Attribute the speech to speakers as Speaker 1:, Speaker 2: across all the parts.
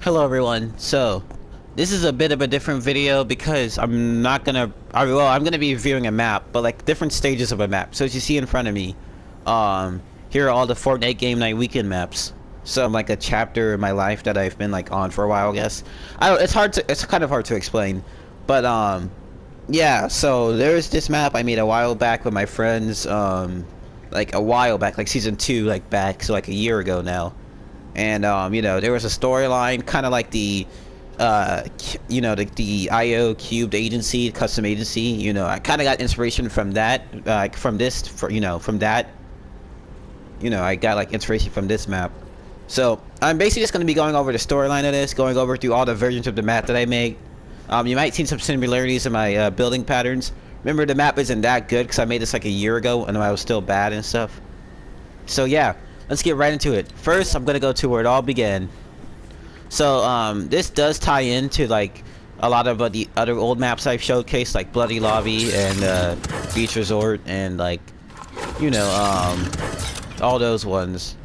Speaker 1: Hello everyone. So, this is a bit of a different video because I'm not gonna, I'm gonna be reviewing a map, but like different stages of a map. So as you see in front of me, here are all the Fortnite Game Night weekend maps. So like a chapter in my life that I've been like on for a while, I guess. It's kind of hard to explain, but yeah. So there's this map I made a while back with my friends, like a while back, like season 2, like back, so like a year ago now. And you know, there was a storyline kind of like the you know, the IO cubed agency, custom agency. You know, I kind of got inspiration from that, from this, from that. You know, I got like inspiration from this map. So I'm basically just going to be going over the storyline of this, going over through all the versions of the map that I made. You might see some similarities in my building patterns. Remember, the map isn't that good because I made this like a year ago and I was still bad and stuff. So yeah, let's get right into it. First, I'm gonna go to where it all began. So this does tie into like a lot of the other old maps I've showcased, like Bloody Lobby and Beach Resort, and like, you know, all those ones.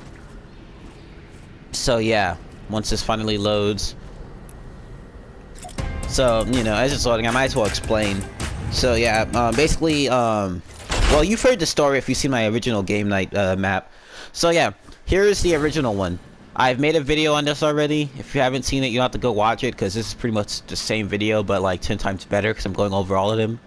Speaker 1: So yeah, once this finally loads. So, you know, as it's loading, I might as well explain. So yeah, basically, well, you've heard the story if you've seen my original Game Night map. So yeah, here's the original one. I've made a video on this already. If you haven't seen it, you have to go watch it because this is pretty much the same video, but like 10 times better because I'm going over all of them.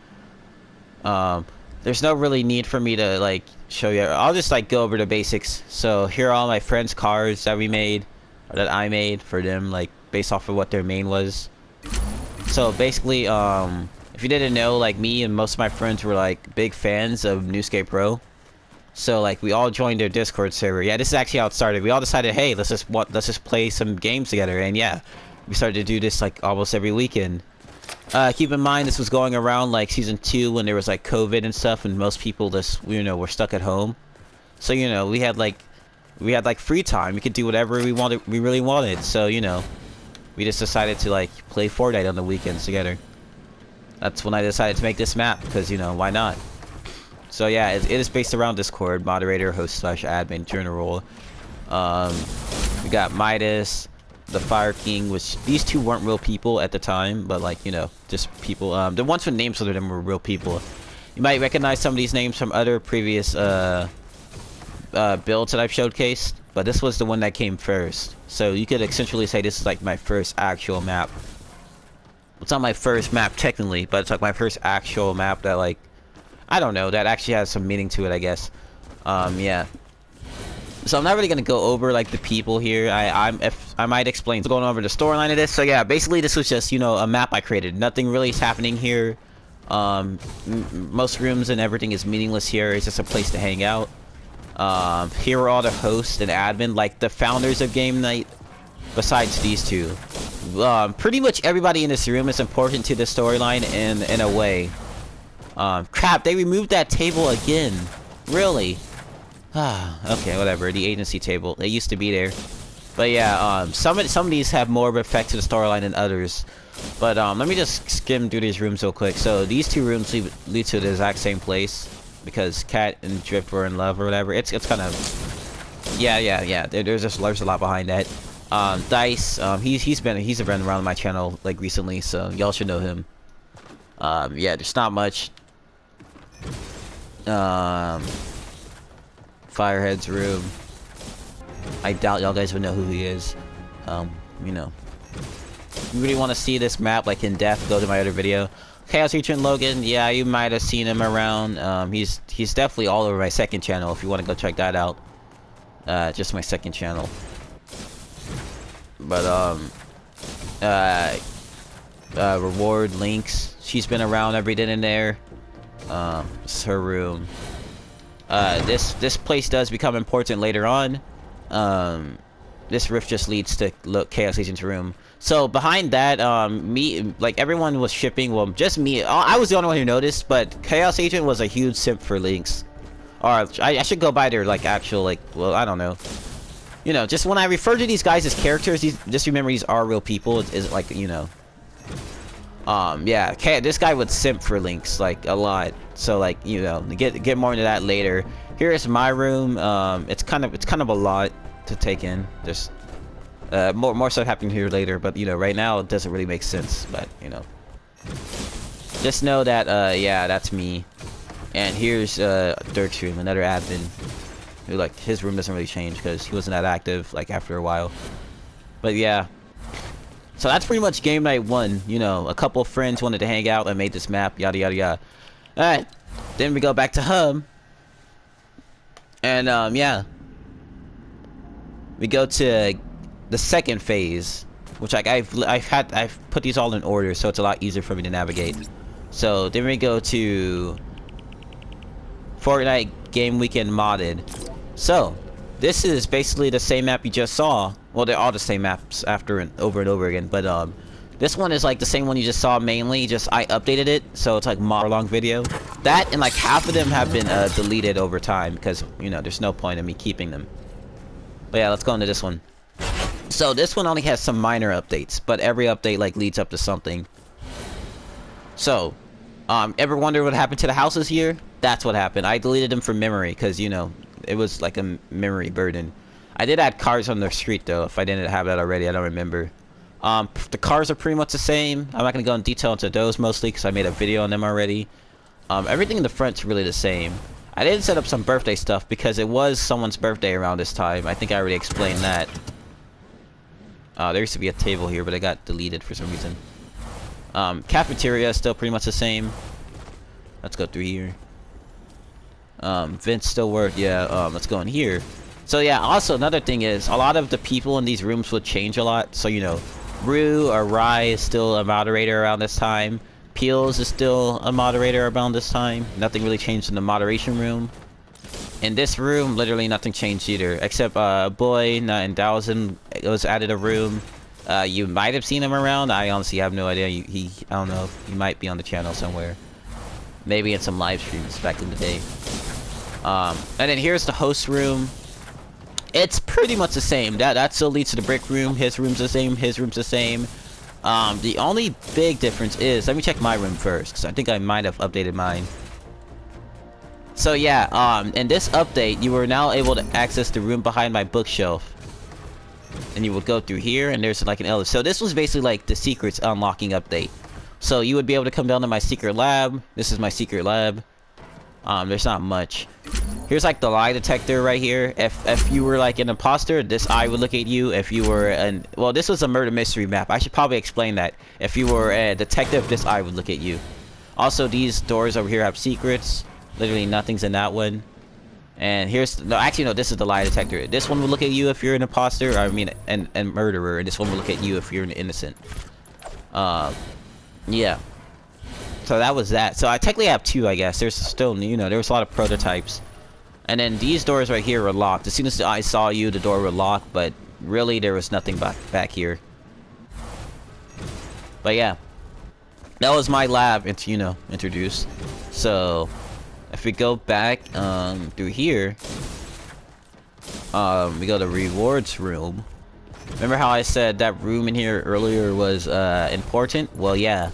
Speaker 1: There's no really need for me to like show you. I'll just like go over the basics. So here are all my friends' cars that we made, or that I made for them, like based off of what their main was. So basically, if you didn't know, like me and most of my friends were like big fans of Newscape Pro. So like we all joined their Discord server. Yeah, this is actually how it started. We all decided, hey, let's just play some games together, and yeah, we started to do this like almost every weekend. Keep in mind, this was going around like season 2 when there was like COVID and stuff, and most people just, you know, were stuck at home. So, you know, we had like free time. We could do whatever we wanted, we really wanted. So, you know, we just decided to like play Fortnite on the weekends together. That's when I decided to make this map because, you know, why not? So yeah, it is based around Discord, moderator, host / admin, joiner role. We got Midas, the Fire King, which these two weren't real people at the time, but like, you know, just people. The ones with names under them were real people. You might recognize some of these names from other previous builds that I've showcased, but this was the one that came first. So you could essentially say this is like my first actual map. It's not my first map technically, but it's like my first actual map that like, I don't know, that actually has some meaning to it, I guess. Yeah. So I'm not really gonna go over like the people here. I might explain going over the storyline of this. So yeah, basically this was just, you know, a map I created. Nothing really is happening here. Most rooms and everything is meaningless here. It's just a place to hang out. Here are all the hosts and admin, like the founders of Game Night. Besides these two, pretty much everybody in this room is important to the storyline in a way. Crap, they removed that table again. Really? Okay, whatever. The agency table. It used to be there. But yeah, some of these have more of an effect to the storyline than others. But let me just skim through these rooms real quick. So these two rooms lead to the exact same place because Cat and Drift were in love or whatever. It's kind of, yeah. There's a lot behind that. Dice, he's been around my channel like recently, so y'all should know him. Yeah, there's not much. Firehead's room. I doubt y'all guys would know who he is. You know, if you really want to see this map like in depth, go to my other video. Chaos Agent Logan, yeah, you might have seen him around. He's definitely all over my second channel if you want to go check that out. Just my second channel. But Reward Links, she's been around every day in there. It's her room. This place does become important later on. This rift just leads to Chaos Agent's room. So behind that, me, like everyone was shipping. Well, just me. I was the only one who noticed, but Chaos Agent was a huge simp for Links. Or I should go by their like actual like. Well, I don't know. You know, just when I refer to these guys as characters, just remember these are real people. Is like, you know. Yeah, this guy would simp for Links like a lot. So like, you know, get more into that later. Here is my room. It's kind of a lot to take in. Just More stuff happening here later, but you know, right now it doesn't really make sense. But you know, just know that yeah, that's me. And here's Dirk's room, another admin. Who, like, his room doesn't really change because he wasn't that active like after a while. But yeah. So that's pretty much game night 1. You know, a couple of friends wanted to hang out and made this map, yada yada yada. Alright. Then we go back to hub. And yeah. We go to the second phase, which like I've put these all in order so it's a lot easier for me to navigate. So then we go to Fortnite Game Weekend modded. So this is basically the same map you just saw. Well, they're all the same maps after and over again, but this one is like the same one you just saw mainly, just I updated it so it's like more long video. That and like half of them have been deleted over time because, you know, there's no point in me keeping them. But yeah, let's go into this one. So this one only has some minor updates, but every update like leads up to something. So ever wonder what happened to the houses here? That's what happened. I deleted them from memory because, you know, it was like a memory burden. I did add cars on the street though. If I didn't have that already, I don't remember. The cars are pretty much the same. I'm not gonna go in detail into those mostly because I made a video on them already. Everything in the front's really the same. I did set up some birthday stuff because it was someone's birthday around this time. I think I already explained that. There used to be a table here, but it got deleted for some reason. Cafeteria is still pretty much the same. Let's go through here. Vents still work. Yeah, let's go in here. So yeah, also another thing is a lot of the people in these rooms would change a lot. So, you know, Rue or Rye is still a moderator around this time. Peels is still a moderator around this time. Nothing really changed in the moderation room. In this room, literally nothing changed either, except Boy and Dowson was added a room. You might have seen him around. I honestly have no idea. I don't know. He might be on the channel somewhere. Maybe in some live streams back in the day. And then here's the host room. It's pretty much the same. That still leads to the brick room. His room's the same. His room's the same. The only big difference is, let me check my room first, because I think I might have updated mine. So yeah, in this update, you were now able to access the room behind my bookshelf. And you would go through here, and there's like an elevator. So this was basically like the secrets unlocking update. So you would be able to come down to my secret lab. This is my secret lab. There's not much. Here's like the lie detector right here. If you were like an imposter, this eye would look at you. If you were an... Well, this was a murder mystery map. I should probably explain that. If you were a detective, this eye would look at you. Also, these doors over here have secrets. Literally nothing's in that one. And here's... No, actually, no, this is the lie detector. This one will look at you if you're an imposter. I mean, and murderer. And this one will look at you if you're an innocent. Yeah. So that was that. So I technically have 2, I guess. There's still, you know, there was a lot of prototypes. And then these doors right here were locked. As soon as I saw you, the door would lock, but really there was nothing back here. But yeah. That was my lab, you know, introduced. So if we go back through here, we go to rewards room. Remember how I said that room in here earlier was important? Well, yeah.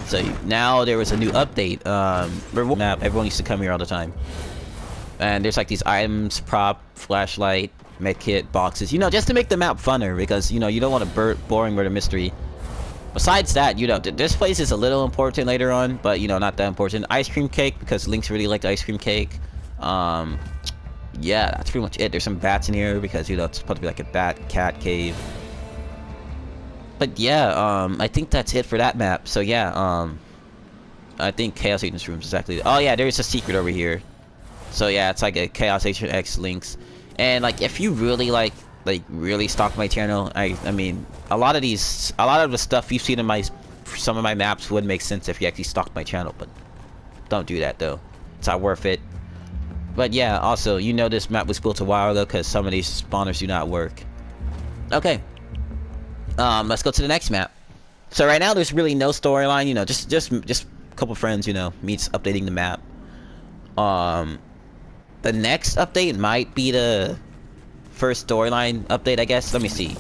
Speaker 1: So now there was a new update. Reward map. Everyone used to come here all the time. And there's like these items, prop, flashlight, medkit, boxes. You know, just to make the map funner because, you know, you don't want a boring murder mystery. Besides that, you know, this place is a little important later on, but, you know, not that important. Ice cream cake because Link's really liked ice cream cake. Yeah, that's pretty much it. There's some bats in here because, you know, it's supposed to be like a cat cave. But yeah, I think that's it for that map. So yeah, I think Chaos Agent's room is exactly... Oh yeah, there's a secret over here. So yeah, it's like a Chaos Agent X links. And like, if you really really stalk my channel, I mean, a lot of the stuff you've seen in some of my maps would make sense if you actually stalked my channel, but don't do that though. It's not worth it. But yeah, also, you know this map was built a while ago because some of these spawners do not work. Okay. Let's go to the next map. So right now there's really no storyline, you know, just a couple friends, you know, meets updating the map. The next update might be the first storyline update, I guess. Let me see.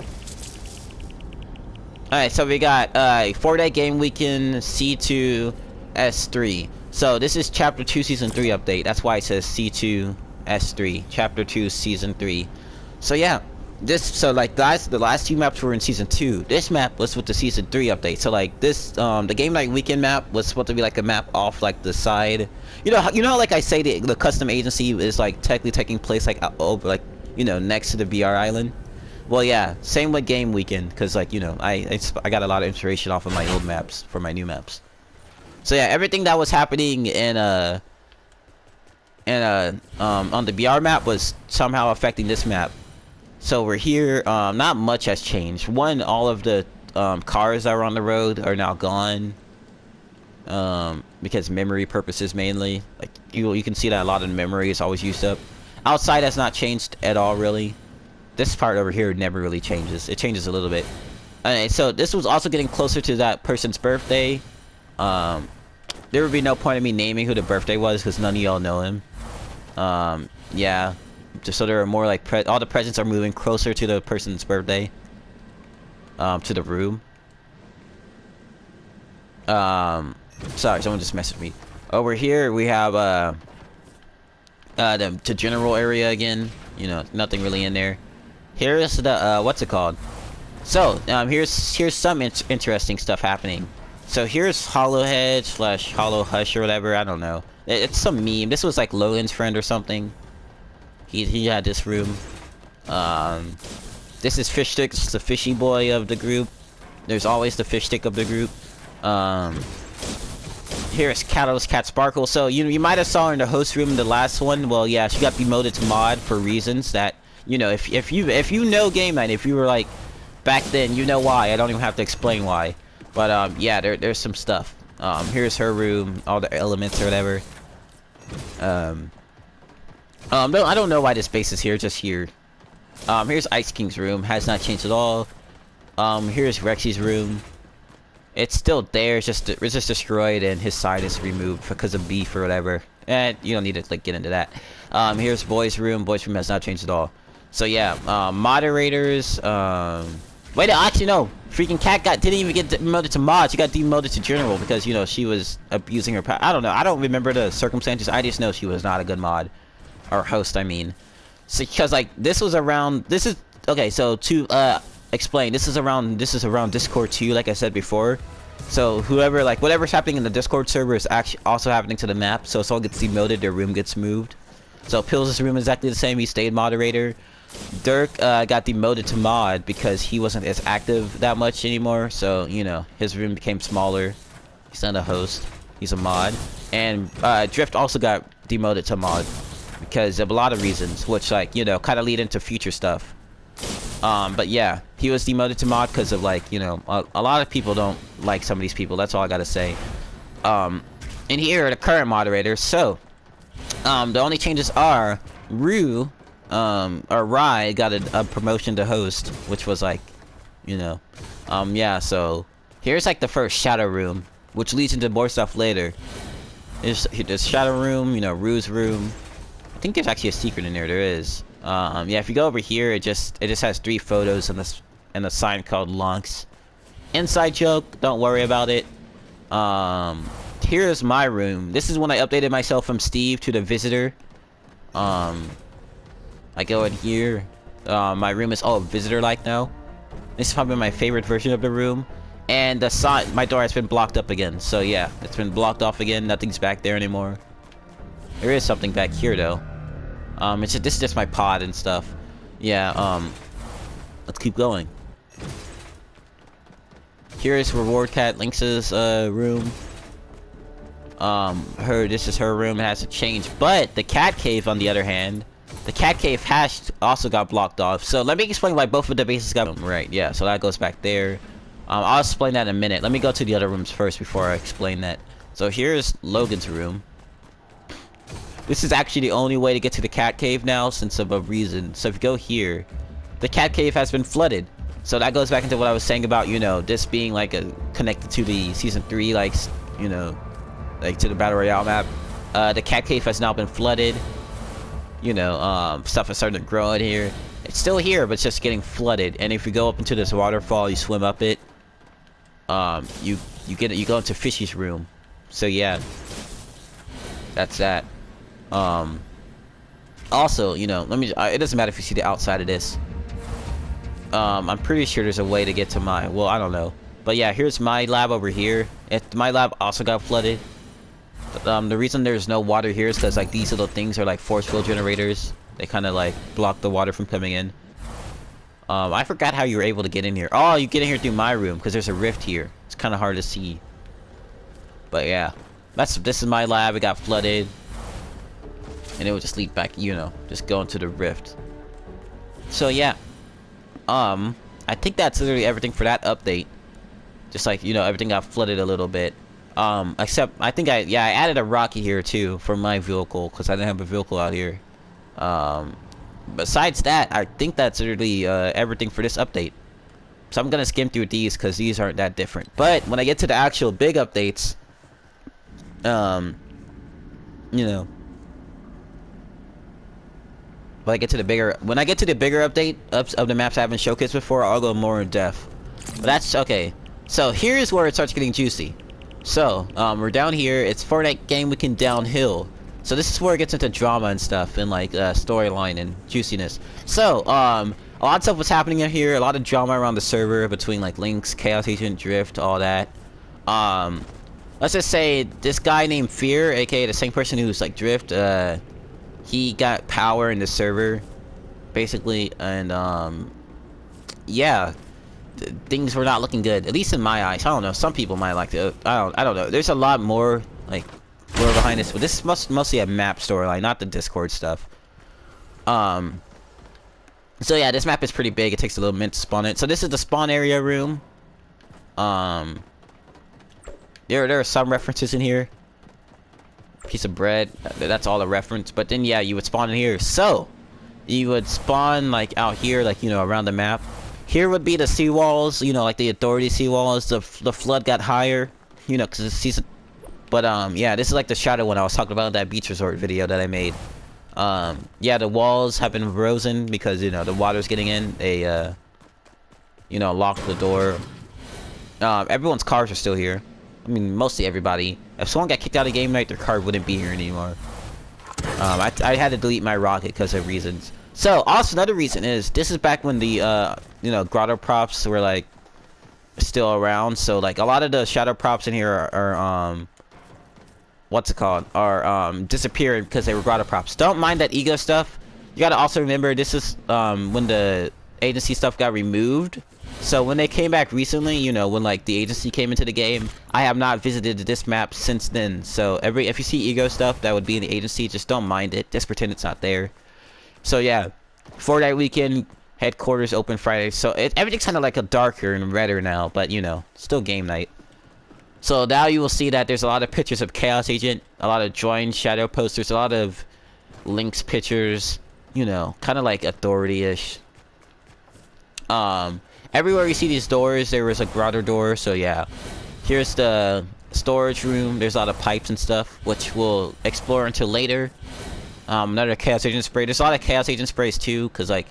Speaker 1: Alright, so we got Fortnite Game Weekend C2 S3. So this is Chapter 2 Season 3 update. That's why it says C2 S3. Chapter 2 Season 3. So yeah. so like the last 2 maps were in season 2. This map was with the season 3 update. So like this the game night weekend map was supposed to be like a map off like the side. You know like I say the custom agency is like technically taking place like over like next to the VR island. Well, yeah, same with game weekend, because like I got a lot of inspiration off of my old maps for my new maps. So yeah, everything that was happening in on the VR map was somehow affecting this map. So we're here. Not much has changed. One, all of the cars that were on the road are now gone. Because memory purposes mainly. Like you can see that a lot of the memory is always used up. Outside has not changed at all really. This part over here never really changes. It changes a little bit. So this was also getting closer to that person's birthday. There would be no point in me naming who the birthday was because none of y'all know him. Yeah. Just so there are more like all the presents are moving closer to the person's birthday. To the room. Sorry, someone just messaged me. Over here we have the general area again. Nothing really in there. Here's the what's it called? So here's some interesting stuff happening. So here's Hollowhead / Hollow Hush or whatever. I don't know. It's some meme. This was like Logan's friend or something. He had this room. This is Fish Stick, the fishy boy of the group. There's always the fish stick of the group. Here's Catalyst Cat Sparkle. So you might have saw her in the host room in the last one. Well, yeah, she got demoted to mod for reasons that if you know Game Night, if you were like back then, you know why. I don't even have to explain why. But yeah, there's some stuff. Here's her room, all the elements or whatever. No, I don't know why this base is here, just here. Here's Ice King's room, has not changed at all. Here's Rexy's room. It's still there, it's just destroyed and his side is removed because of beef or whatever. And you don't need to like get into that. Here's Boy's room. Boy's room has not changed at all. So yeah, moderators. Wait, actually no. Freaking Cat didn't even get demoted to mod. She got demoted to general because she was abusing her power. I don't know. I don't remember the circumstances. I just know she was not a good mod, or host. I mean, so because like this was around. This is okay. So to explain, this is around Discord 2, like I said before. So whatever's happening in the Discord server is actually also happening to the map. So if someone gets demoted, their room gets moved. So Pills' room is exactly the same. He stayed moderator. Dirk got demoted to mod because he wasn't as active that much anymore. So his room became smaller. He's not a host. He's a mod. And Drift also got demoted to mod because of a lot of reasons, which kind of lead into future stuff. But yeah, he was demoted to mod because of a lot of people don't like some of these people. That's all I gotta say. And here are the current moderators. So the only changes are Rue or Rai got a promotion to host, which was yeah. So here's the first shadow room, which leads into more stuff later. There's shadow room, Rue's room. I think there's actually a secret in there. There is. Yeah, if you go over here, it just has 3 photos and a sign called Lunks. Inside joke, don't worry about it. Here's my room. This is when I updated myself from Steve to the visitor. I go in here. My room is all visitor-like now. This is probably my favorite version of the room. And the sign, my door has been blocked up again. So yeah, it's been blocked off again. Nothing's back there anymore. There is something back here though. This is just my pod and stuff. Yeah, let's keep going. Here is Reward Cat Lynx's room. This is her room. It hasn't changed. But the cat cave, on the other hand, the cat cave hash also got blocked off. So let me explain why both of the bases got right. Yeah, so that goes back there. I'll explain that in a minute. Let me go to the other rooms first before I explain that. So here's Logan's room. This is actually the only way to get to the cat cave now, since of a reason. So if you go here, the cat cave has been flooded. So that goes back into what I was saying about, this being connected to the season 3, to the Battle Royale map. The cat cave has now been flooded. Stuff is starting to grow in here. It's still here, but it's just getting flooded. And if you go up into this waterfall, you swim up it. You go into Fishy's room. So yeah, that's that. Also, it doesn't matter if you see the outside of this. I'm pretty sure there's a way to get to my, well, I don't know. But yeah, here's my lab over here. My lab also got flooded. The reason there's no water here is because like these little things are like force field generators. They kind of like block the water from coming in. I forgot how you were able to get in here. Oh, you get in here through my room because there's a rift here. It's kind of hard to see. But yeah, this is my lab. It got flooded, and it would just lead back. You know, just go into the rift. So yeah, I think that's literally everything for that update. Just like, you know, everything got flooded a little bit. Except I think I added a rocket here too for my vehicle because I didn't have a vehicle out here. Besides that, I think that's literally everything for this update. So I'm gonna skim through these because these aren't that different. But when I get to the actual big updates, you know, when I get to the bigger update of the maps I haven't showcased before, I'll go more in depth. But that's okay. So here's where it starts getting juicy. So we're down here. It's Fortnite Game Weekend downhill. So this is where it gets into drama and stuff, and like storyline and juiciness. So a lot of stuff was happening in here. A lot of drama around the server between like Lynx, Chaos Agent, Drift, all that. Let's just say this guy named Fear, aka the same person who's like Drift, he got power in the server, basically, and yeah, things were not looking good, at least in my eyes. I don't know. Some people might like to. I don't know. There's a lot more like lore behind this, but this is mostly a map storyline, not the Discord stuff. So yeah, this map is pretty big. It takes a little minute to spawn it. So this is the spawn area room. There are some references in here. Piece of bread. That's all a reference. But then yeah, you would spawn in here. So you would spawn like out here, like, you know, around the map. Here would be the seawalls, you know, like the authority seawalls. The flood got higher, you know, because it's season. But yeah, this is like the shadow one I was talking about in that beach resort video that I made. Yeah, the walls have been frozen because, you know, the water's getting in. They you know, locked the door. Everyone's cars are still here. I mean, mostly everybody. If someone got kicked out of Game Night, their car wouldn't be here anymore. I had to delete my rocket because of reasons. So, also another reason is, this is back when the, you know, grotto props were, like, still around. So, like, a lot of the shadow props in here are what's it called? Are, disappearing because they were grotto props. Don't mind that ego stuff. You gotta also remember, this is, when the agency stuff got removed. So when they came back recently, you know, when like the agency came into the game, I have not visited this map since then. So if you see ego stuff that would be in the agency, just don't mind it. Just pretend it's not there. So yeah, Fortnite weekend headquarters open Friday. So everything's kind of like a darker and redder now, but you know, still game night. So now you will see that there's a lot of pictures of Chaos Agent, a lot of joined shadow posters, a lot of Lynx pictures. You know, kind of like authority-ish. Everywhere you see these doors, there was a grotto door, so yeah. Here's the storage room. There's a lot of pipes and stuff, which we'll explore until later. Another Chaos Agent spray. There's a lot of Chaos Agent sprays too, because like,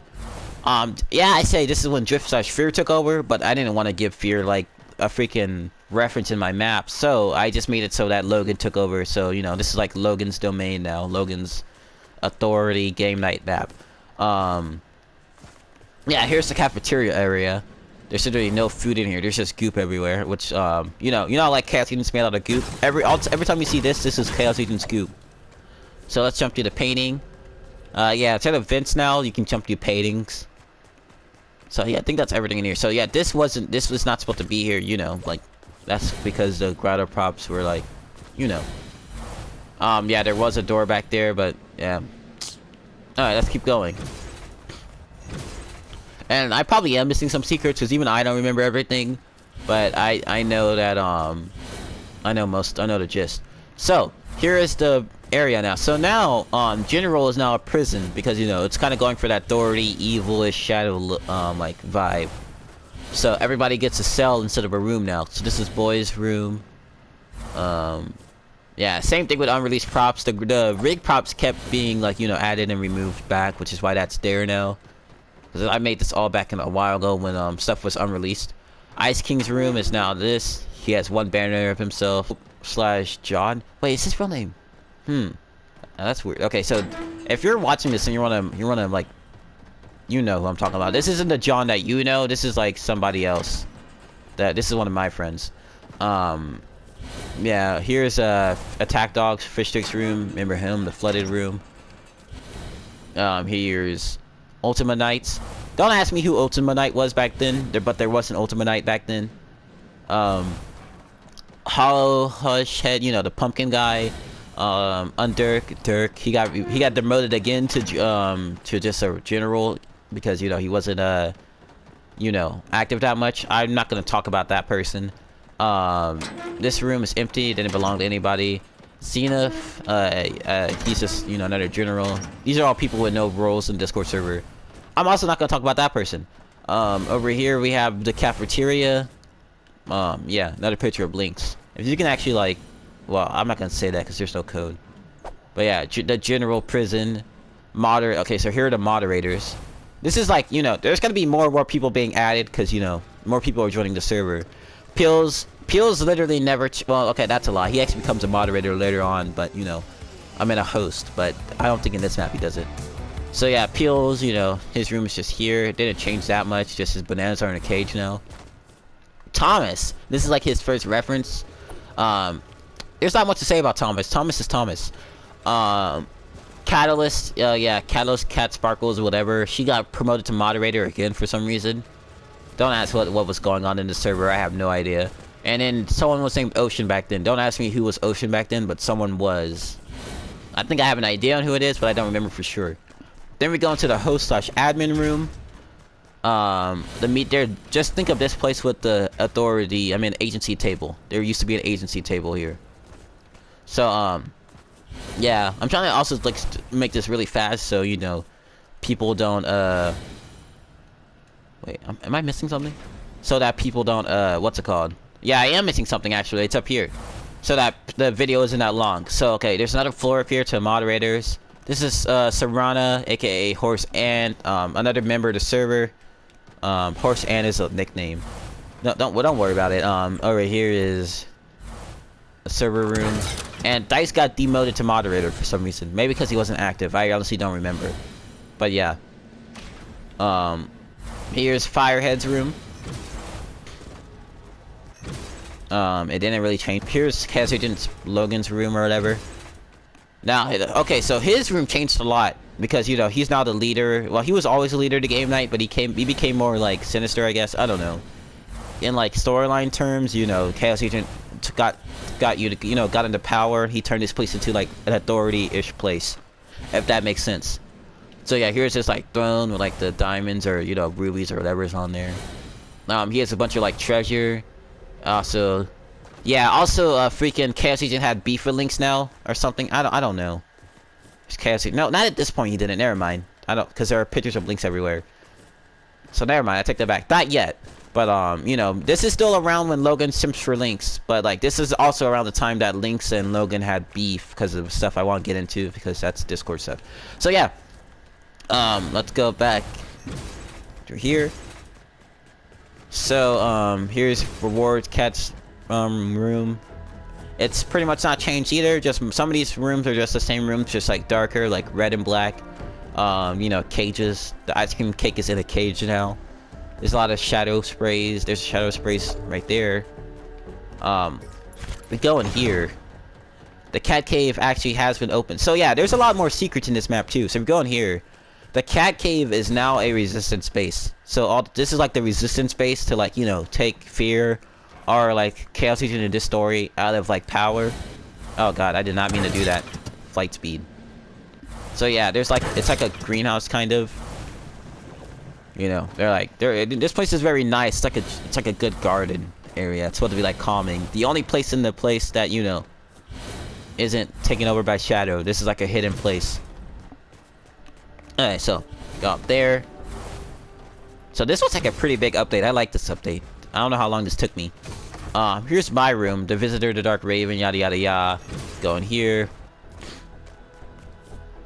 Speaker 1: yeah, I say this is when Drift/Fear took over, but I didn't want to give Fear like a freaking reference in my map, so I just made it so that Logan took over. So, you know, this is like Logan's domain now. Logan's authority game night map. Yeah, here's the cafeteria area. There's literally no food in here. There's just goop everywhere, which, you know, like Chaos Agent's made out of goop. Every time you see this is Chaos Agent's goop. So let's jump to the painting. Yeah, instead of vents now, you can jump to paintings. So yeah, I think that's everything in here. So yeah, this was not supposed to be here, you know, like, that's because the grotto props were like, you know. Yeah, there was a door back there, but yeah. Alright, let's keep going. And I probably am missing some secrets, because even I don't remember everything. But I know that, I know the gist. So, here is the area now. So now, General is now a prison, because, you know, it's kind of going for that authority, evilish, shadow, like, vibe. So, everybody gets a cell instead of a room now. So, this is boys' room. Yeah, same thing with unreleased props. The rig props kept being, like, you know, added and removed back, which is why that's there now. Because I made this all back in a while ago when stuff was unreleased. Ice King's room is now this. He has one banner of himself / John. Wait, is his real name? That's weird. Okay, so if you're watching this and you wanna like you know who I'm talking about. This isn't the John that you know. This is like somebody else. This is one of my friends. Yeah, here's Attack Dog's Fish Sticks room. Remember him, the flooded room. Here's Ultima Knights. Don't ask me who Ultima Knight was back then, but there was an Ultima Knight back then. Hollow Hush Head, you know, the pumpkin guy. Dirk, he got demoted again to just a general because, you know, he wasn't you know, active that much. I'm not gonna talk about that person. This room is empty, didn't belong to anybody. Zenith, he's just, you know, another general. These are all people with no roles in Discord server. I'm also not gonna talk about that person. Over here we have the cafeteria. Yeah, another picture of Blinks. If you can actually, like, well, I'm not gonna say that because there's no code. But yeah, the general prison, okay, so here are the moderators. This is like, you know, there's gonna be more and more people being added because, you know, more people are joining the server. Peels literally never. Well, okay, that's a lie. He actually becomes a moderator later on, but, you know, I'm in a host, but I don't think in this map he does it. So yeah, Peels, you know, his room is just here. It didn't change that much. Just his bananas are in a cage now. Thomas, this is like his first reference. There's not much to say about Thomas. Thomas is Thomas. Catalyst, yeah, Catalyst, Cat Sparkles, whatever. She got promoted to moderator again for some reason. Don't ask what was going on in the server. I have no idea. And then someone was named Ocean back then. Don't ask me who was Ocean back then, but someone was. I think I have an idea on who it is, but I don't remember for sure. Then we go into the host/admin room. Just think of this place with the authority, I mean agency table. There used to be an agency table here. So yeah, I'm trying to also like make this really fast so, you know, people don't wait, am I missing something? So that people don't what's it called? Yeah, I am missing something actually. It's up here. So that the video isn't that long. So okay, there's another floor up here to moderators. This is Serana, aka Horse Ant, another member of the server. Horse Ant is a nickname. No, don't worry about it. Over here is a server room, and Dice got demoted to moderator for some reason. Maybe because he wasn't active. I honestly don't remember. But yeah. Here's Firehead's room. It didn't really change. Here's Cassidy's Logan's room or whatever. Now, okay, so his room changed a lot because, you know, he's now the leader. Well, he was always the leader to Game Night, but he became more like sinister, I guess. I don't know. In like storyline terms, you know, Chaos Agent got into power. He turned this place into like an authority-ish place, if that makes sense. So yeah, here's this like throne with like the diamonds or, you know, rubies or whatever's on there. He has a bunch of like treasure. Also, yeah, also freaking Chaos Agent had beef with Lynx now or something. I don't know. It's Chaos Agent. No, not at this point he didn't. Never mind. I don't, because there are pictures of Lynx everywhere. So never mind. I take that back. Not yet. But you know, this is still around when Logan simps for Lynx. But like, this is also around the time that Lynx and Logan had beef because of stuff I won't get into because that's Discord stuff. So yeah. Let's go back to here. So here's Rewards Cat's room. It's pretty much not changed either. Just some of these rooms are just the same rooms, just like darker, like red and black. You know, cages. The ice cream cake is in a cage now. There's a lot of shadow sprays. There's shadow sprays right there. We go in here. The cat cave actually has been opened. So yeah, there's a lot more secrets in this map too. So we go in here. The cat cave is now a resistance base. So this is like the resistance base to, like, you know, take fear or like Chaos Agent in this story out of like power. Oh god, I did not mean to do that. Flight speed. So yeah, there's like, it's like a greenhouse kind of. You know, this place is very nice. It's like a good garden area. It's supposed to be like calming. The only place in the place that, you know, isn't taken over by shadow. This is like a hidden place. Alright, so go up there. So this was like a pretty big update. I like this update. I don't know how long this took me. Here's my room. The Visitor, the Dark Raven, yada yada yada. Go in here.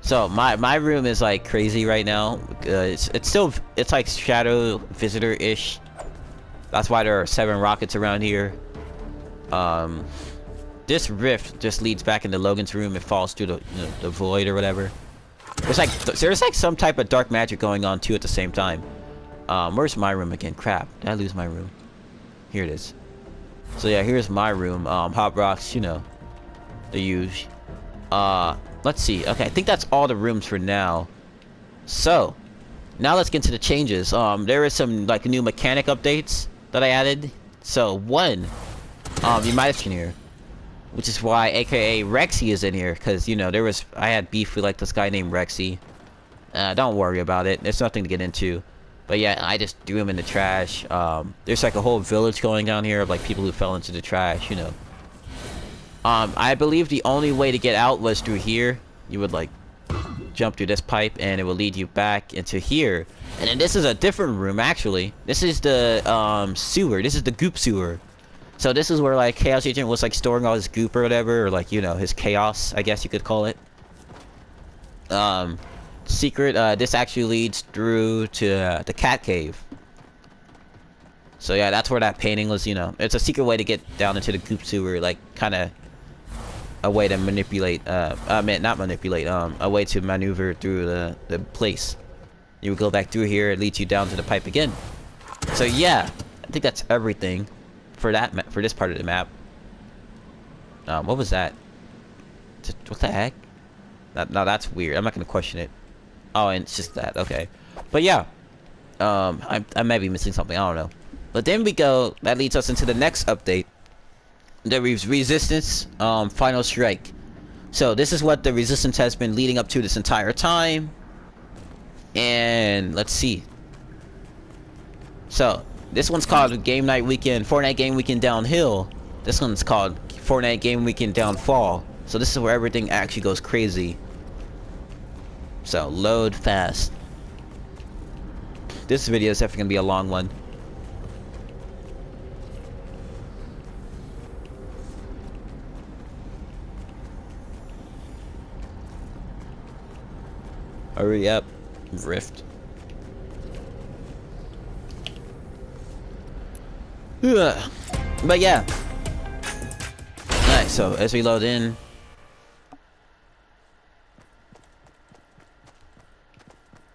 Speaker 1: So my room is like crazy right now. It's like Shadow Visitor-ish. That's why there are 7 rockets around here. This rift just leads back into Logan's room. It falls through the void or whatever. There's like some type of dark magic going on too at the same time. Where's my room again? Crap, did I lose my room? Here it is. So yeah, here's my room. Hot rocks, you know, the use. Let's see. Okay, I think that's all the rooms for now. So now let's get into the changes. There is some like new mechanic updates that I added. So one, you might have seen here, which is why AKA Rexy is in here, because you know I had beef with like this guy named Rexy. Don't worry about it. There's nothing to get into. But yeah, I just threw him in the trash. There's like a whole village going down here of like people who fell into the trash, you know. I believe the only way to get out was through here. You would like jump through this pipe and it will lead you back into here. And then this is a different room actually. This is the sewer. This is the goop sewer. So this is where like Chaos Agent was like storing all his goop or whatever, or like, you know, his chaos, I guess you could call it. Secret, this actually leads through to the cat cave. So yeah, that's where that painting was, you know. It's a secret way to get down into the goop sewer, like kind of a way to manipulate, not manipulate, a way to maneuver through the place. You would go back through here, it leads you down to the pipe again. So yeah, I think that's everything for that for this part of the map. What was that? What the heck? No, that's weird. I'm not gonna question it. Oh, and it's just that. Okay, but yeah, I might be missing something. I don't know. But then we go. That leads us into the next update. The Resistance Final Strike. So this is what the Resistance has been leading up to this entire time. And let's see. So this one's called Game Night Weekend, Fortnite Game Weekend Downhill. This one's called Fortnite Game Weekend Downfall. So this is where everything actually goes crazy. So load fast. This video is definitely gonna be a long one. Hurry up, Rift. Ugh. But yeah. Alright, so as we load in.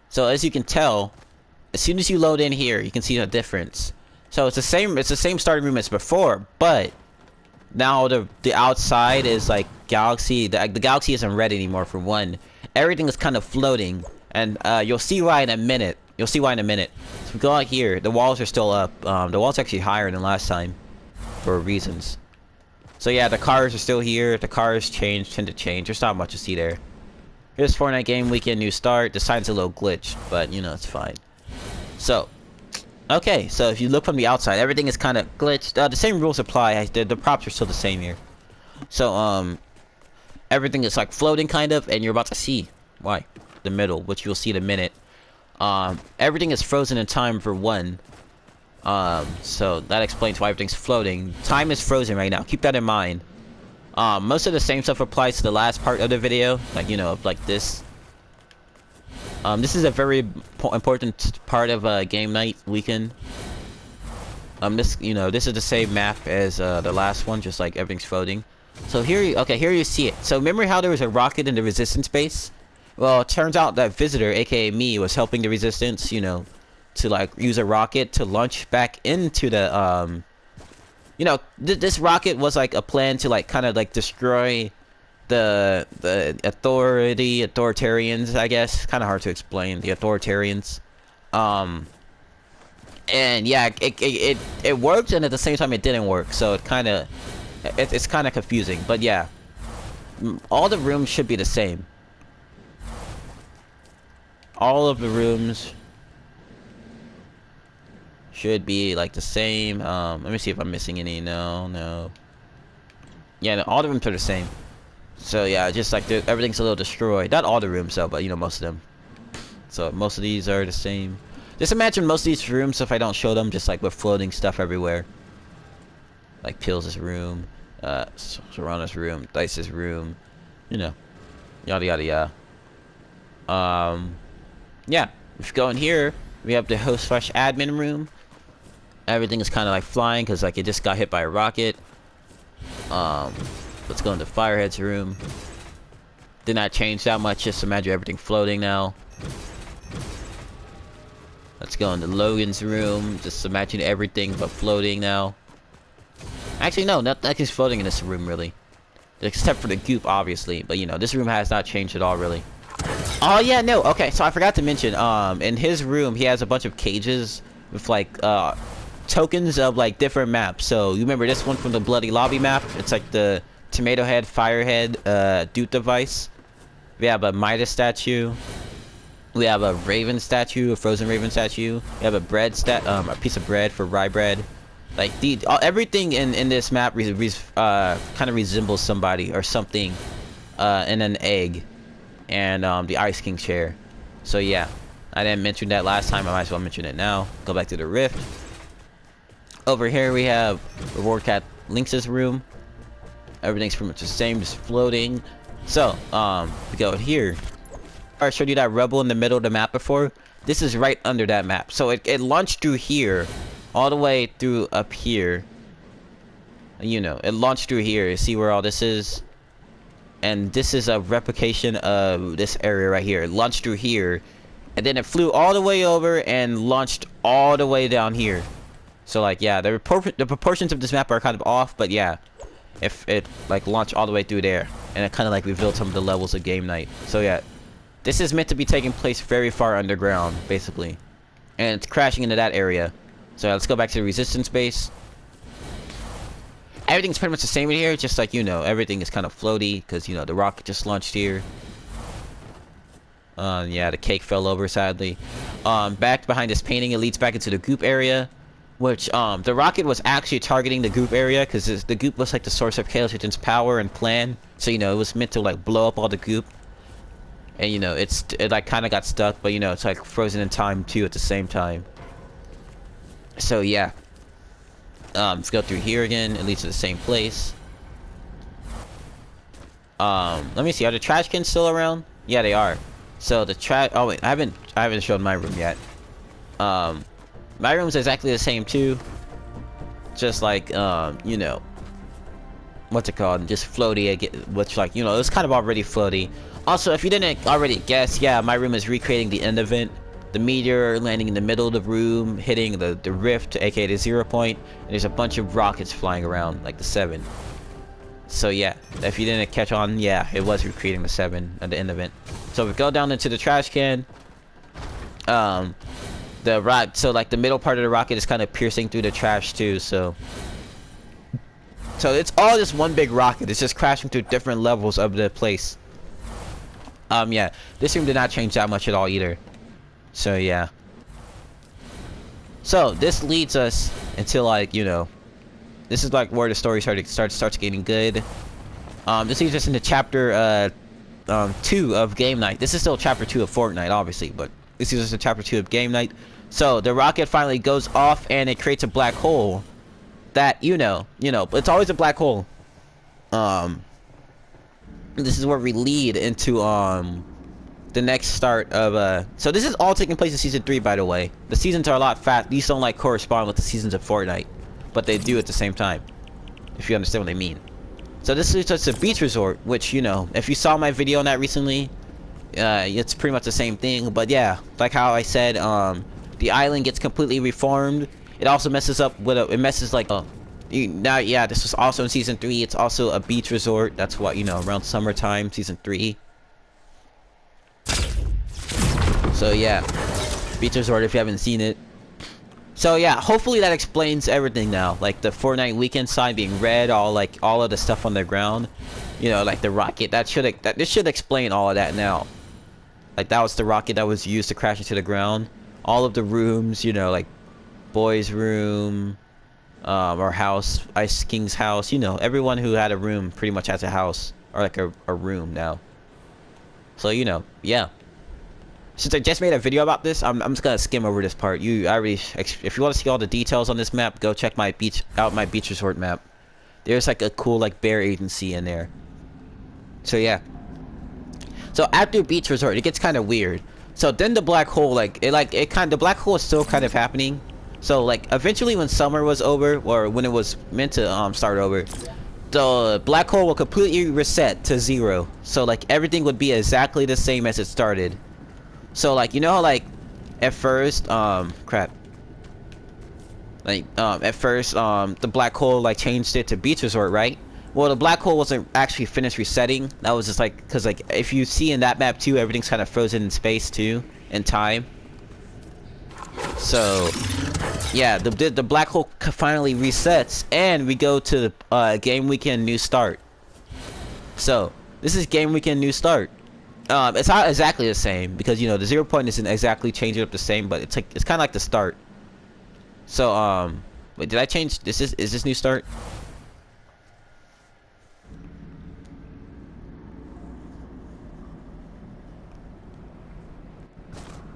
Speaker 1: So as you can tell, as soon as you load in here, you can see the difference. So it's the same starting room as before, but now the outside is like galaxy. The galaxy isn't red anymore for one. Everything is kind of floating, and you'll see why in a minute. You'll see why in a minute. So we go out here. The walls are still up. The walls are actually higher than last time, for reasons. So yeah, the cars are still here. The cars tend to change. There's not much to see there. Here's Fortnite Game Weekend New Start. The sign's a little glitched, but you know, it's fine. So, okay, so if you look from the outside, everything is kind of glitched. The same rules apply. The props are still the same here. So, everything is like floating kind of, and you're about to see why. The middle, which you'll see in a minute. Everything is frozen in time for one. So that explains why everything's floating. Time is frozen right now. Keep that in mind. Most of the same stuff applies to the last part of the video, like, you know, like this. This is a very important part of Game Night Weekend. This is the same map as the last one, just like everything's floating. So here you see it. So remember how there was a rocket in the Resistance base? Well, it turns out that Visitor, aka me, was helping the Resistance, you know, to like use a rocket to launch back into the you know, this rocket was like a plan to like kind of like destroy the authoritarians, I guess. Kind of hard to explain, the authoritarians. And yeah, it worked, and at the same time it didn't work. So it's kind of confusing. But yeah, all the rooms should be the same. All of the rooms should be like the same. Let me see if I'm missing any. No. Yeah, no, all the rooms are the same. So yeah, just like everything's a little destroyed. Not all the rooms though, but you know, most of them. So most of these are the same. Just imagine most of these rooms, if I don't show them, just like with floating stuff everywhere. Like Pills' room, Serrano's room, Dice's room, you know, yada yada yada. Yeah, if you go in here, we have the host/admin room. Everything is kind of like flying because like it just got hit by a rocket. Let's go into Firehead's room. Did not change that much. Just imagine everything floating now. Let's go into Logan's room. Just imagine everything but floating now. Actually, no, not just floating in this room, really. Except for the goop, obviously. But, you know, this room has not changed at all, really. Oh, yeah, no. Okay, so I forgot to mention, in his room, he has a bunch of cages with, like, tokens of, like, different maps. So, you remember this one from the Bloody Lobby map? It's, like, the Tomato Head, Firehead, Dude device. We have a Midas statue. We have a Raven statue, a Frozen Raven statue. We have a a piece of bread for rye bread. Like everything in this map kind of resembles somebody or something, in an egg, and the Ice King chair. So yeah, I didn't mention that last time. I might as well mention it now. Go back to the rift. Over here we have Reward Cat Lynx's room. Everything's pretty much the same, just floating. So we go here. I showed you that rubble in the middle of the map before. This is right under that map. So it launched through here, all the way through up here. You know, it launched through here. You see where all this is? And this is a replication of this area right here. It launched through here, and then it flew all the way over and launched all the way down here. So like, yeah, the proportions of this map are kind of off, but yeah, if it like launched all the way through there, and it kind of like revealed some of the levels of Game Night. So yeah. This is meant to be taking place very far underground, basically. And it's crashing into that area. So let's go back to the resistance base. Everything's pretty much the same in here, just like, you know, everything is kind of floaty, because, you know, the rocket just launched here. Yeah, the cake fell over, sadly. Back behind this painting, it leads back into the goop area. Which, the rocket was actually targeting the goop area, because the goop was like the source of Chaos Agent's power and plan. So, you know, it was meant to, like, blow up all the goop. And you know, it like kind of got stuck, but you know, it's like frozen in time too at the same time. So yeah, let's go through here again. It leads to the same place. Let me see. Are the trash cans still around? Yeah, they are. So the trash. Oh wait, I haven't shown my room yet. My room's exactly the same too. Just like you know, what's it called? Just floaty. Which like, you know, it's kind of already floaty. Also, if you didn't already guess, yeah, my room is recreating the end event. The meteor landing in the middle of the room, hitting the rift, aka the 0 point, and there's a bunch of rockets flying around, like the 7. So yeah, if you didn't catch on, yeah, it was recreating the 7 at the end event. So if we go down into the trash can, so like the middle part of the rocket is kind of piercing through the trash too, so it's all just one big rocket. It's just crashing through different levels of the place. Yeah, this room did not change that much at all either. So yeah. So this leads us into like, you know, this is like where the story starts getting good. This leads us into chapter 2 of Game Night. This is still chapter 2 of Fortnite, obviously, but this leads us to chapter 2 of Game Night. So the rocket finally goes off and it creates a black hole. That you know, it's always a black hole. This is where we lead into the next start of so this is all taking place in season 3, by the way. The seasons are a lot fast. These don't like correspond with the seasons of Fortnite, but they do at the same time, if you understand what I mean. So this is just a beach resort, which, you know, if you saw my video on that recently, it's pretty much the same thing. But yeah, like how I said, the island gets completely reformed. It also messes up with now, yeah, this was also in season 3. It's also a beach resort. That's what, you know, around summertime, season 3. So yeah, beach resort if you haven't seen it. So yeah, hopefully that explains everything now. Like the Fortnite weekend sign being red, all of the stuff on the ground. You know, like the rocket. This should explain all of that now. Like that was the rocket that was used to crash into the ground. All of the rooms, you know, like boys' room, our house, Ice King's house. You know, everyone who had a room pretty much has a house or like a room now. So you know, yeah. Since I just made a video about this, I'm just gonna skim over this part. If you want to see all the details on this map, go check my beach resort map. There's like a cool like bear agency in there. So yeah. So after beach resort, it gets kind of weird. So then the black hole, the black hole is still kind of happening. So like eventually when summer was over, or when it was meant to start over, the black hole will completely reset to 0. So like everything would be exactly the same as it started. So like, you know how like at first crap, like at first the black hole like changed it to beach resort, right? Well, the black hole wasn't actually finished resetting. That was just like, because like if you see in that map too, everything's kind of frozen in space too, in time. So yeah, the black hole finally resets, and we go to the game weekend new start. So this is game weekend new start. It's not exactly the same because you know the 0 point isn't exactly changing up the same, but it's like it's kind of like the start. So wait, did I change? Is this new start?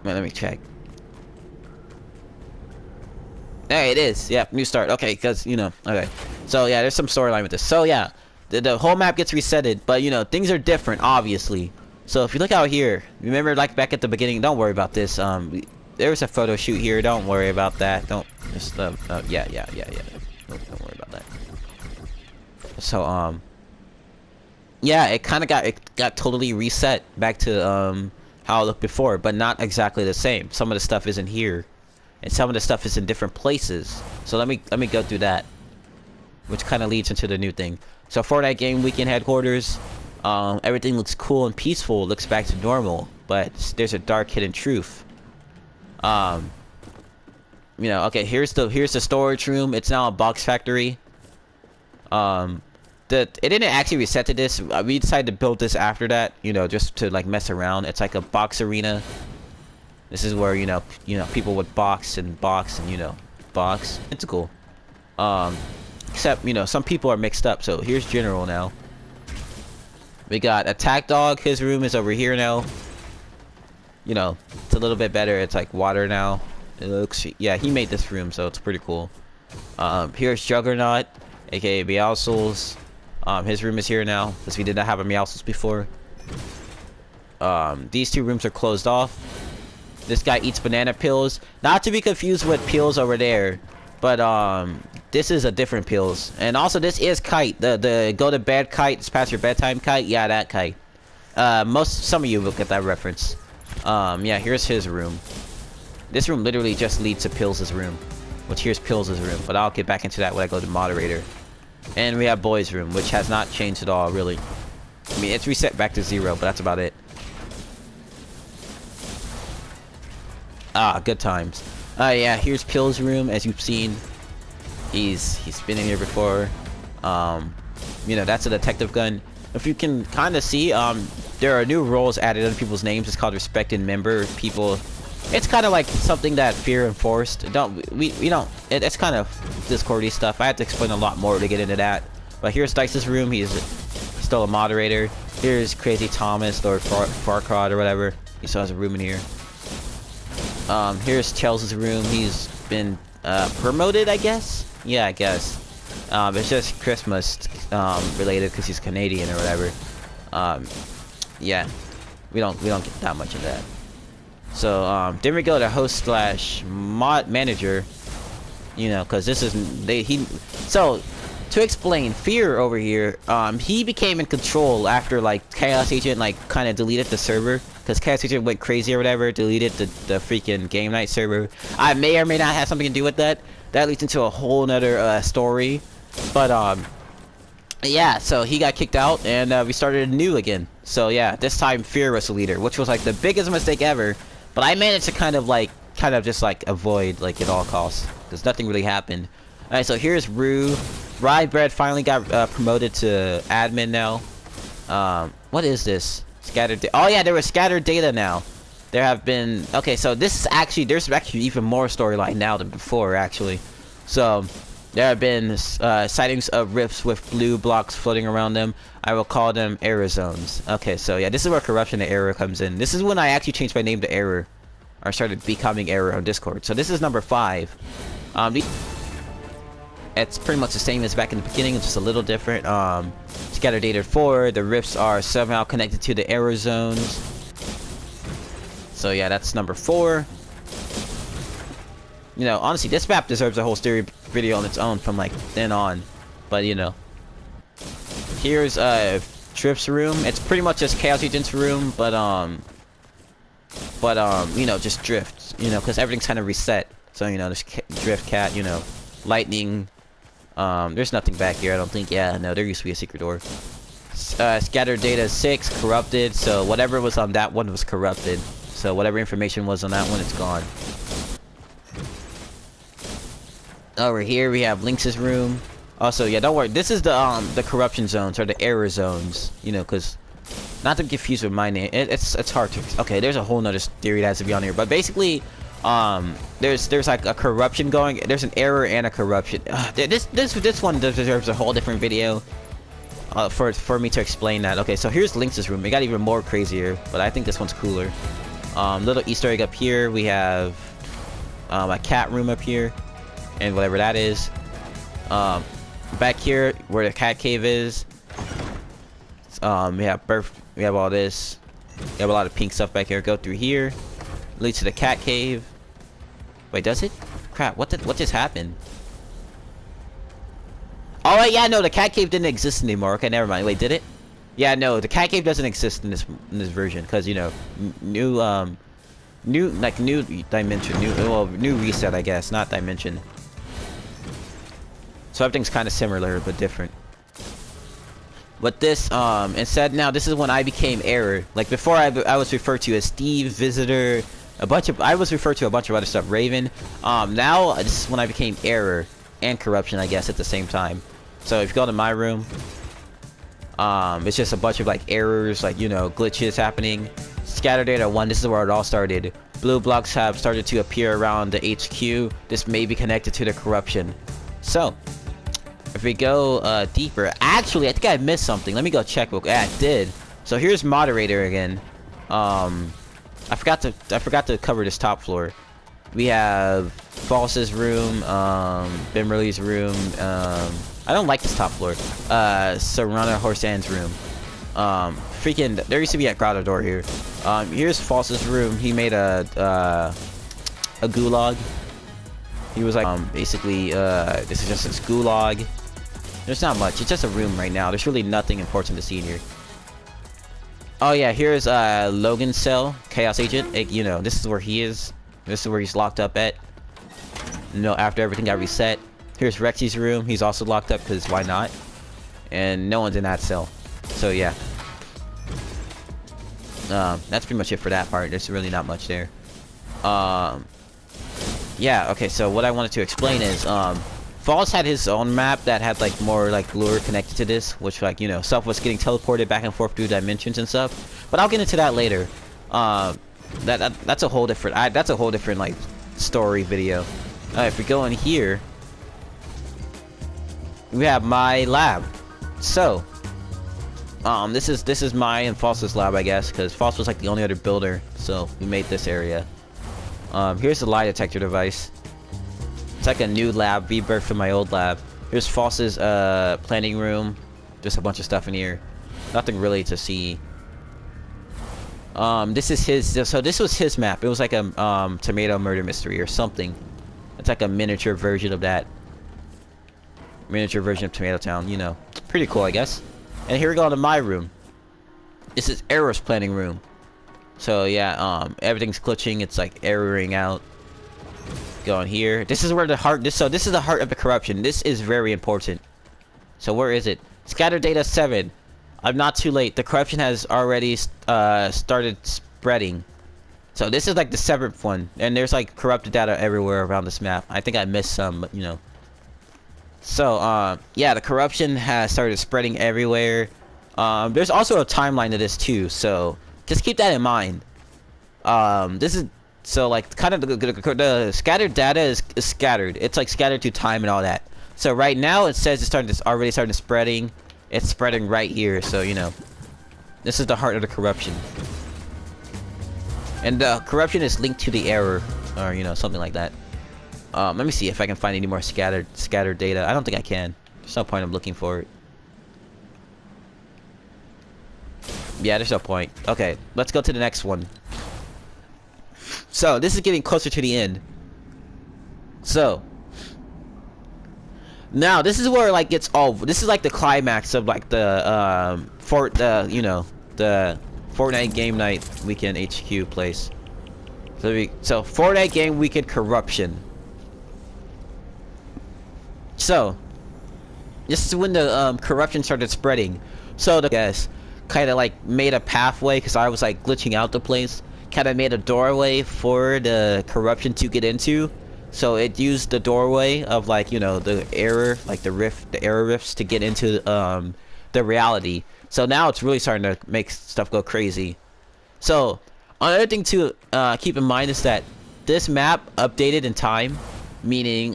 Speaker 1: Wait, let me check. Hey, it is. Yep, new start. Okay, because, you know, okay. So, yeah, there's some storyline with this. So, yeah, the whole map gets resetted, but, you know, things are different, obviously. So, if you look out here, remember, like, back at the beginning, don't worry about this. There was a photo shoot here. Don't worry about that. Don't, just, yeah. Don't worry about that. So, yeah, it kind of got totally reset back to, how it looked before, but not exactly the same. Some of the stuff isn't here. And some of the stuff is in different places. So let me go through that, which kind of leads into the new thing. So Fortnite Game Weekend headquarters, everything looks cool and peaceful. Looks back to normal, but there's a dark hidden truth. You know, okay, here's the storage room. It's now a box factory. It didn't actually reset to this. We decided to build this after that. You know, just to like mess around. It's like a box arena. This is where, you know, people would box and you know, box. It's cool. Except, you know, some people are mixed up. So here's General now. We got Attack Dog. His room is over here now. You know, it's a little bit better. It's like water now. It looks, yeah, he made this room, so it's pretty cool. Here's Juggernaut, aka Meowscles. His room is here now, because we did not have a Meowscles before. These two rooms are closed off. This guy eats banana pills. Not to be confused with pills over there. But, this is a different pills. And also, this is Kite. The go to bed Kite. It's past your bedtime Kite. Yeah, that Kite. Some of you will get that reference. Yeah, here's his room. This room literally just leads to Pills' room. Which here's Pills' room. But I'll get back into that when I go to moderator. And we have Boy's room, which has not changed at all, really. I mean, it's reset back to 0, but that's about it. Ah, good times. Yeah, here's Pill's room, as you've seen. He's been in here before. You know, that's a detective gun. If you can kind of see, there are new roles added under people's names. It's called respected member people. It's kind of like something that Fear enforced. We don't. It's kind of Discordy stuff. I have to explain a lot more to get into that. But here's Dice's room. He's still a moderator. Here's Crazy Thomas or Farcod or whatever. He still has a room in here. Here's Chelsea's room. He's been promoted, I guess. Yeah, I guess. It's just Christmas related because he's Canadian or whatever. Yeah, we don't get that much of that. So then we go to host / mod manager. You know, because this is So to explain, Fear over here, he became in control after like Chaos Agent like kind of deleted the server. Because Chaos Agent went crazy or whatever, deleted the freaking Game Night server. I may or may not have something to do with that. That leads into a whole nother story. But yeah, so he got kicked out and we started anew again. So yeah, this time Fear was the leader, which was like the biggest mistake ever. But I managed to kind of just like avoid like at all costs. Because nothing really happened. Alright, so here's Rue. Rye Bread finally got promoted to admin now. What is this? Scattered oh yeah, there was scattered data now. There have been okay, so this is actually there's actually even more storyline now than before actually. So there have been sightings of rifts with blue blocks floating around them. I will call them error zones. Okay, so yeah, this is where corruption and error comes in. This is when I actually changed my name to Error. Or started becoming Error on Discord. So this is number 5. It's pretty much the same as back in the beginning, it's just a little different. Scattered data 4, the rifts are somehow connected to the error zones. So yeah, that's number 4. You know, honestly, this map deserves a whole story video on its own from like then on. But you know. Here's Tripp's room. It's pretty much just Chaos Agent's room, but you know, just Drift, you know, because everything's kind of reset. So, you know, there's Drift, Cat, you know, Lightning. There's nothing back here, I don't think. Yeah, no, there used to be a secret door. Scattered Data 6, corrupted. So whatever was on that one was corrupted. So whatever information was on that one, it's gone. Over here we have Lynx's room. Also, yeah, don't worry. This is the corruption zones or the error zones. You know, because not to confuse with my name. It's hard to. Okay, there's a whole nother theory that has to be on here. But basically, there's like a corruption going. There's an error and a corruption. This one deserves a whole different video. For me to explain that. Okay, so here's Lynx's room. It got even more crazier, but I think this one's cooler. Little Easter egg up here. We have a cat room up here, and whatever that is. Back here where the cat cave is. We have all this. We have a lot of pink stuff back here. Go through here. Leads to the cat cave. Wait, does it? Crap! What just happened? Oh wait, yeah, no, the cat cave didn't exist anymore. Okay, never mind. Wait, did it? Yeah, no, the cat cave doesn't exist in this version because you know, new dimension, new reset, I guess, not dimension. So everything's kind of similar but different. But this instead now this is when I became Error. Like before, I was referred to as Steve, Visitor, I was referred to a bunch of other stuff, Raven. Now this is when I became Error and Corruption, I guess, at the same time. So if you go to my room, it's just a bunch of like errors, like, you know, glitches happening. Scatter Data 1, this is where it all started. Blue blocks have started to appear around the HQ. This may be connected to the corruption. So if we go deeper, actually I think I missed something. Let me go check. Yeah, I did. So here's Moderator again. I forgot to cover this top floor. We have False's room, Bimberly's room. I don't like this top floor. Serrano Horsan's room. Freaking, there used to be a grotto door here. Here's False's room. He made a gulag. He was like, basically, this is just his gulag. There's not much. It's just a room right now. There's really nothing important to see in here. Oh yeah, here's Logan's cell, Chaos Agent. You know, this is where he is. This is where he's locked up at. You know, after everything got reset. Here's Rexy's room. He's also locked up because why not? And no one's in that cell. So yeah. That's pretty much it for that part. There's really not much there. Yeah, okay, so what I wanted to explain is, False had his own map that had like more like lure connected to this, which, like, you know, stuff was getting teleported back and forth through dimensions and stuff. But I'll get into that later. That's a whole different like story video. If we go in here, we have my lab. So this is my and False's lab, I guess, because False was like the only other builder, so we made this area. Here's the lie detector device. It's like a new lab, rebirth from my old lab. Here's False's planning room. Just a bunch of stuff in here. Nothing really to see. This is his. So this was his map. It was like a tomato murder mystery or something. It's like a miniature version of that. Miniature version of Tomato Town. You know, pretty cool, I guess. And here we go to my room. This is Error's planning room. So yeah, everything's glitching. It's like erroring out. Go in here. This is where the heart. This is the heart of the corruption. This is very important. So where is it? Scatter Data 7. I'm not too late. The corruption has already started spreading. So this is like the 7th one, and there's like corrupted data everywhere around this map. I think I missed some, but you know. So yeah, the corruption has started spreading everywhere. There's also a timeline to this too, so just keep that in mind. This is so like kind of the scattered data is scattered. It's like scattered through time and all that. So right now it says it's already starting spreading. It's spreading right here, so you know, this is the heart of the corruption. And the corruption is linked to the error, or you know, something like that. Let me see if I can find any more scattered data. I don't think I can. There's no point in looking for it. Yeah, there's no point. Okay, let's go to the next one. So this is getting closer to the end. So Now this is where it like gets all. This is like the climax of like the the Fortnite Game Night weekend HQ place. So Fortnite Game Weekend corruption. So this is when the corruption started spreading. So the guys kind of like made a pathway because I was like glitching out the place. Kind of made a doorway for the corruption to get into. So it used the doorway of like the error, like the error rifts to get into the reality. So now it's really starting to make stuff go crazy. So another thing to keep in mind is that this map updated in time, meaning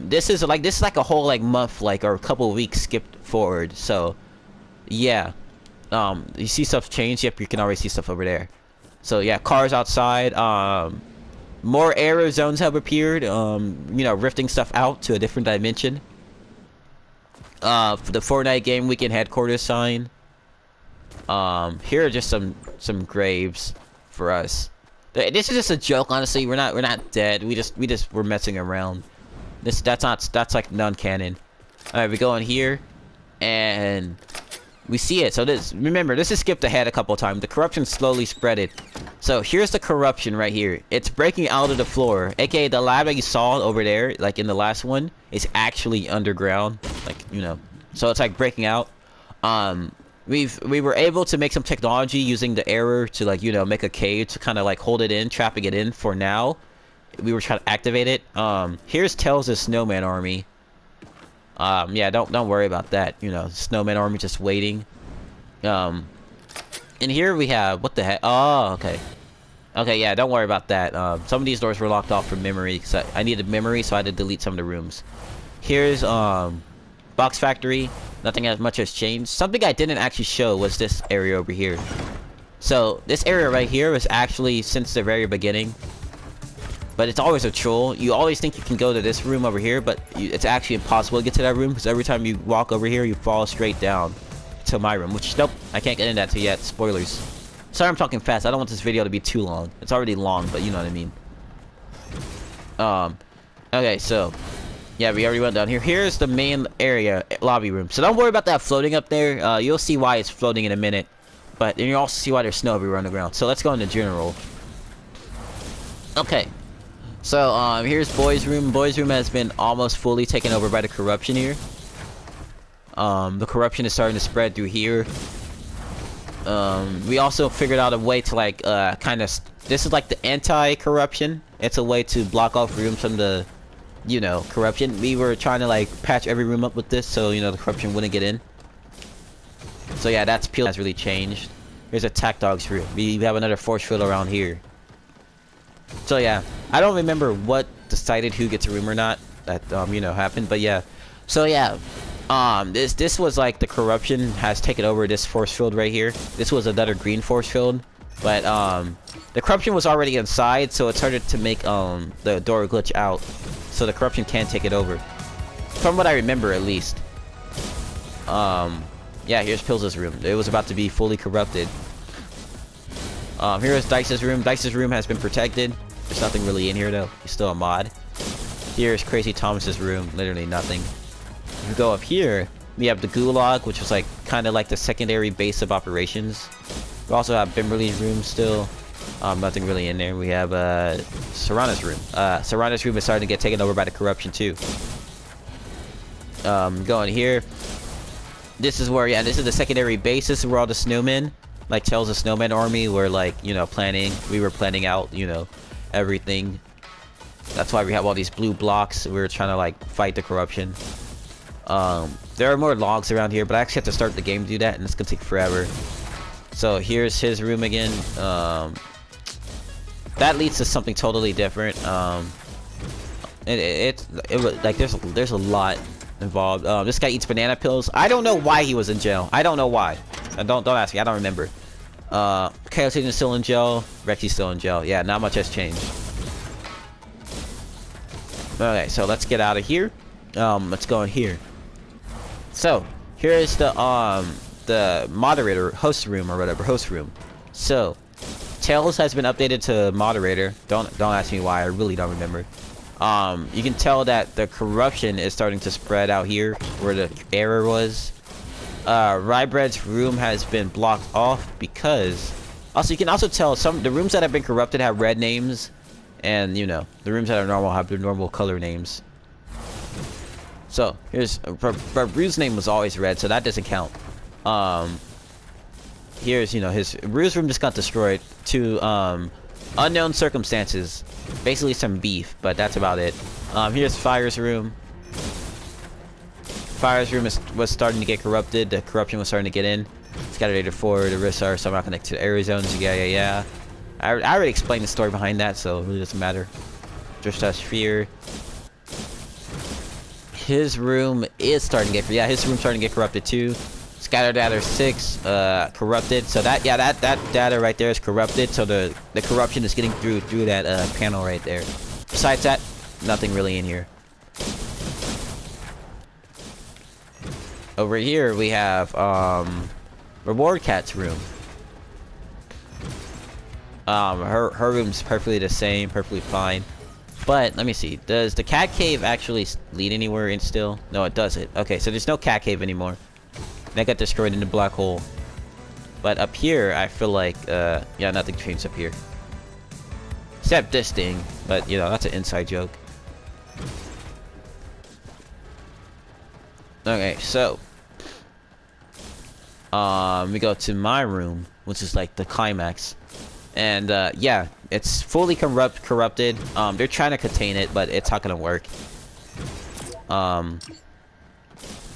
Speaker 1: this is like a whole like month or a couple of weeks skipped forward. So yeah, you see stuff change. Yep, you can already see stuff over there. So yeah, cars outside. More error zones have appeared. Rifting stuff out to a different dimension. For the Fortnite Game Weekend headquarters sign. Here are just some graves for us. This is just a joke, honestly. We're not dead. We're messing around. That's like non-canon. Alright, we go in here and we see it. So remember, this is skipped ahead a couple of times. The corruption slowly spread it. So here's the corruption right here. It's breaking out of the floor, aka the lab that you saw over there, like in the last one, is actually underground. So it's like breaking out. We were able to make some technology using the error to make a cave to kind of like hold it in, trapping it in for now. We were trying to activate it. Here's Tails' snowman army. Yeah, don't worry about that. Snowman army just waiting. And here we have, what the heck? Oh, okay. Okay, yeah, don't worry about that. Some of these doors were locked off from memory because I needed memory, so I had to delete some of the rooms. Here's Box Factory. Nothing as much has changed. Something I didn't actually show was this area over here. So this area right here was actually since the very beginning. But it's always a troll. You always think you can go to this room over here, but it's actually impossible to get to that room because every time you walk over here, you fall straight down to my room. Which, nope, I can't get into that yet. Spoilers. Sorry I'm talking fast. I don't want this video to be too long. It's already long, but you know what I mean. Okay, so yeah, we already went down here. Here's the main area, lobby room. So don't worry about that floating up there. You'll see why it's floating in a minute. But then you'll also see why there's snow everywhere on the ground. So let's go into general. Okay. So, here's boys' room. Boys' room has been almost fully taken over by the corruption here. The corruption is starting to spread through here. We also figured out a way to like, this is like the anti-corruption. It's a way to block off rooms from the, corruption. We were trying to like patch every room up with this so, the corruption wouldn't get in. So yeah, that's peel has really changed. Here's a Tac Dog's room. We have another force field around here. So yeah, I don't remember what decided who gets a room or not. That happened, but yeah. So yeah, this was like the corruption has taken over this force field right here. This was another green force field, but the corruption was already inside, so it started to make the door glitch out. So the corruption can't take it over, from what I remember at least. Yeah, here's Pills' room. It was about to be fully corrupted. Here's Dice's room. Dice's room has been protected. There's nothing really in here though. He's still a mod. Here's Crazy Thomas's room. Literally nothing. If you go up here, we have the Gulag, which was like kind of like the secondary base of operations. We also have Bimberly's room still. Nothing really in there. We have Serrana's room. Serrana's room is starting to get taken over by the corruption too. Going here. This is where, yeah, this is the secondary base. This is where all the snowmen, like Tails the snowman army, were like, planning. We were planning out, everything. That's why we have all these blue blocks. We were trying to like fight the corruption. There are more logs around here, but I actually have to start the game to do that, and it's gonna take forever. So here's his room again. That leads to something totally different. It was like there's a lot involved. This guy eats banana pills. I don't know why he was in jail. I don't know why. Don't ask me. I don't remember. Chaos Agent's still in jail. Rexy's still in jail. Yeah, not much has changed. Okay, so let's get out of here. Let's go in here. So here is the moderator host room or whatever host room. So Tails has been updated to moderator. Don't ask me why. I really don't remember. You can tell that the corruption is starting to spread out here where the error was. Rybread's room has been blocked off because... Also, you can also tell the rooms that have been corrupted have red names. And, you know, the rooms that are normal have their normal color names. So, here's... But Rue's name was always red, so that doesn't count. Here's, you know, Rue's room just got destroyed to, unknown circumstances. Basically some beef, but that's about it. Here's Fire's room. Fire's room was starting to get corrupted. The corruption was starting to get in. Scatterdator 4, the risks are somehow connected to the area zones. Yeah. I already explained the story behind that, so it really doesn't matter. Just as Fear. His room is starting to get... Yeah, his room's starting to get corrupted too. Scatterdator 6, corrupted. So that data right there is corrupted. So the corruption is getting through that panel right there. Besides that, nothing really in here. Over here we have Reward Cat's room. Her room's perfectly the same, perfectly fine. But let me see. Does the cat cave actually lead anywhere in still? No, it doesn't. Okay, so there's no cat cave anymore. That got destroyed in the black hole. But up here, I feel like, yeah, nothing changed up here. Except this thing. But, you know, that's an inside joke. Okay, so. We go to my room, which is like the climax. And, yeah, it's fully corrupted. They're trying to contain it, but it's not gonna work.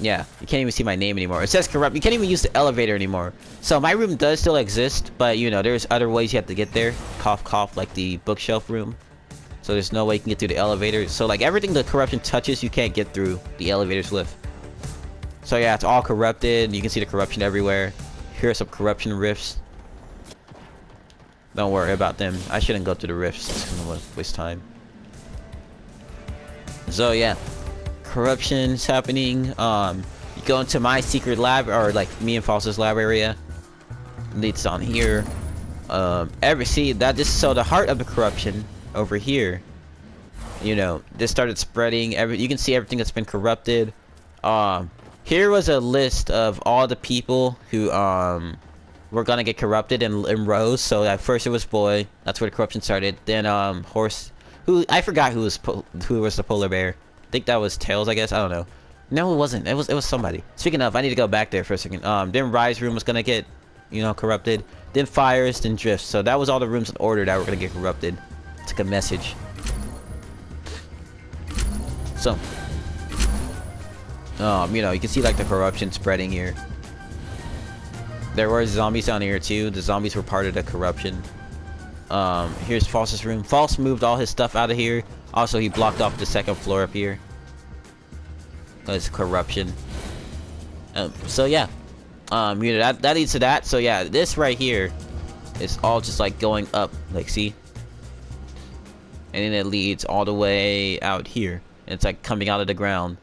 Speaker 1: Yeah, you can't even see my name anymore. It says corrupt. You can't even use the elevator anymore. So my room does still exist, but you know, there's other ways you have to get there. Cough, cough, like the bookshelf room. So there's no way you can get through the elevator. So like everything the corruption touches, you can't get through the elevator's lift. So yeah, it's all corrupted. You can see the corruption everywhere. Here are some corruption rifts. Don't worry about them. I shouldn't go through the rifts. It's gonna waste time. So yeah. Corruption's happening. You go into my secret lab, or like me and False's lab area. Leads on here. So the heart of the corruption over here. You know, this started spreading. You can see everything that's been corrupted. Here was a list of all the people who were gonna get corrupted in rows. So at first it was Boy. That's where the corruption started. Then Horse, who I forgot who was the polar bear. I think that was Tails, I guess. I don't know. No, it wasn't. It was somebody. Speaking of, I need to go back there for a second. Then Rye's room was gonna get, you know, corrupted. Then Fire's, then Drift's. So that was all the rooms in order that were gonna get corrupted. It's like a message. So, you know, you can see like the corruption spreading here. There were zombies down here too. The zombies were part of the corruption. Here's False's room. False moved all his stuff out of here. Also, he blocked off the second floor up here. Because corruption. So yeah. You know, that leads to that. So yeah, this right here is all just like going up. Like, see? And then it leads all the way out here. And it's like coming out of the ground.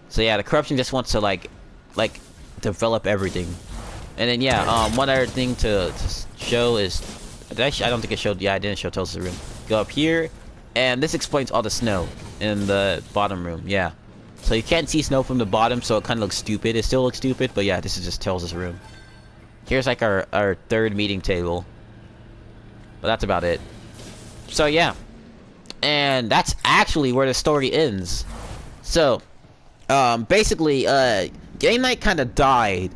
Speaker 1: So yeah, the corruption just wants to like develop everything. And then yeah, one other thing to show is, I don't think it showed. Yeah, I didn't show Tulsa's room. Go up here, and this explains all the snow in the bottom room. Yeah, so you can't see snow from the bottom, so it kind of looks stupid. It still looks stupid, but yeah, this is just Tulsa's room. Here's like our third meeting table, but that's about it. So yeah, and that's actually where the story ends. So, basically, Game Night kind of died.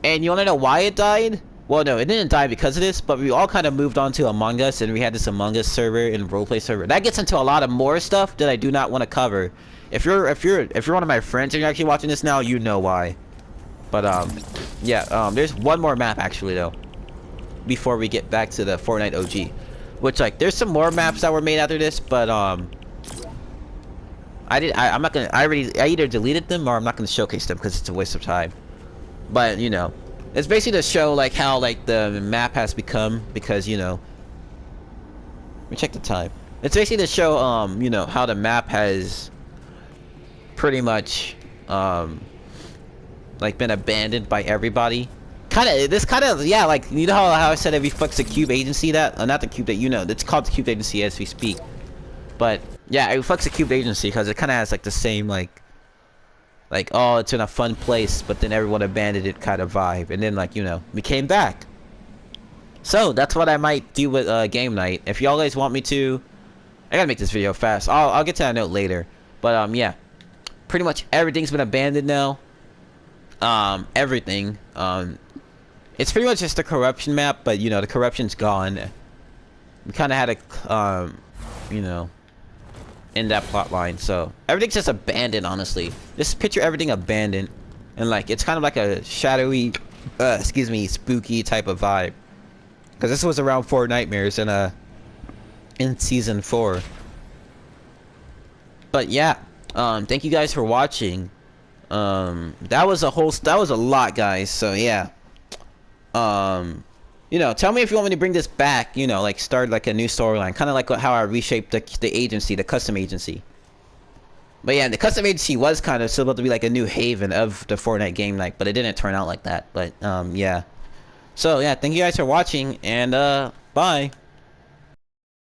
Speaker 1: And you want to know why it died? Well, no, it didn't die because of this, but we all kind of moved on to Among Us, and we had this Among Us server and roleplay server. That gets into a lot of more stuff that I do not want to cover. If you're one of my friends and you're actually watching this now, you know why. But yeah, there's one more map actually though, before we get back to the Fortnite OG, which like there's some more maps that were made after this, but I'm not gonna. I either deleted them or I'm not gonna showcase them because it's a waste of time. But you know, it's basically to show like how like the map has become, because you know, let me check the time. It's basically to show you know, how the map has pretty much like been abandoned by everybody. Yeah, like you know how I said it reflects the Cube Agency, that not the Cube that you know, it's called the Cube Agency as we speak. But Yeah, it reflects the cubed agency because it kind of has like the same like oh it's in a fun place, but then everyone abandoned it kind of vibe, and then like we came back. So that's what I might do with game night. If y'all guys want me to, I gotta make this video fast. I'll get to that note later. But yeah, pretty much everything's been abandoned now. Everything. It's pretty much just a corruption map, but the corruption's gone. We kind of had a in that plot line, so everything's just abandoned. Honestly, just picture everything abandoned, and like it's kind of like a shadowy, excuse me, spooky type of vibe. Because this was around Four Nightmares in season 4. But yeah, thank you guys for watching. That was a lot, guys. So yeah, tell me if you want me to bring this back. Like start like a new storyline, kind of like how I reshaped the agency, the custom agency. But yeah, the custom agency was kind of supposed to be like a new haven of the Fortnite Game Night, but it didn't turn out like that. But yeah. So yeah, thank you guys for watching, and bye.